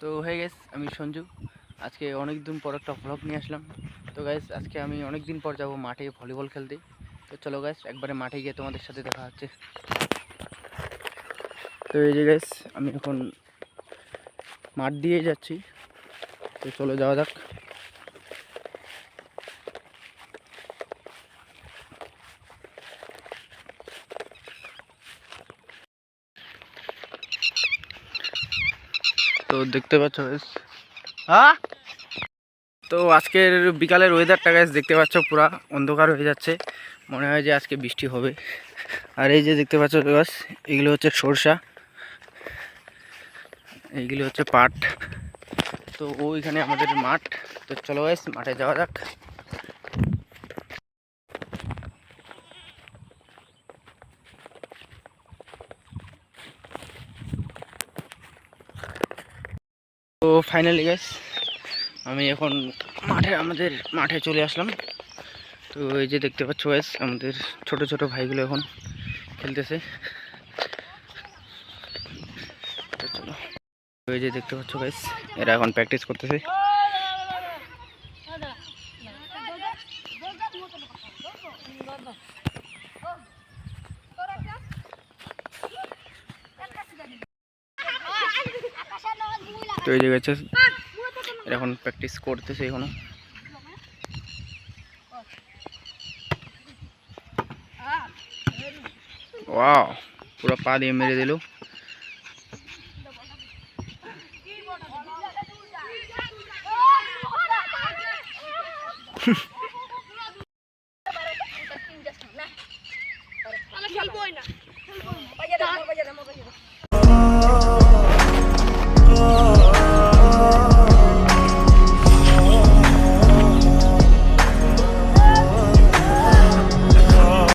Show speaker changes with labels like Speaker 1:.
Speaker 1: তো hey guys, আমি সঞ্জু। আজকে অনেক দিন পর একটা ভ্লগ নিয়ে আসলাম। তো গাইস, আজকে আমি অনেক দিন পর যাব মাঠে ভলিবল খেলতে। তো চলো গাইস, একবারে মাঠে গিয়ে তোমাদের সাথে দেখা হচ্ছে। তো এই যে গাইস, আমি এখন মাঠ দিয়ে যাচ্ছি। তো চলো যাওয়া যাক। তো দেখতে পাচ্ছ গাইস, হ্যাঁ, তো আজকের বিকালের ওয়েদারটা গাইস দেখতে পাচ্ছ, পুরা অন্ধকার হয়ে যাচ্ছে। মনে হয় যে আজকে বৃষ্টি হবে। আর এই যে দেখতে পাচ্ছ গাইস, এগুলো হচ্ছে সরষা, এইগুলো হচ্ছে পাট। তো ওইখানে আমাদের মাঠ। তো চলো গাইস, মাঠে যাওয়া যাক। তো ফাইনালি গাইস, আমি এখন আমাদের মাঠে চলে আসলাম। তো এই যে দেখতে পাচ্ছ গাইস, আমাদের ছোট ছোট ভাইগুলো এখন খেলতেছে। তো চলো, এই যে দেখতে পাচ্ছ গাইস, এরা এখন প্র্যাকটিস করতেছে। তো এই যে গেছে, এরা এখন প্র্যাকটিস করতেছে এখনো। ওয়াও, পুরো পা দিয়ে মেরে দিল।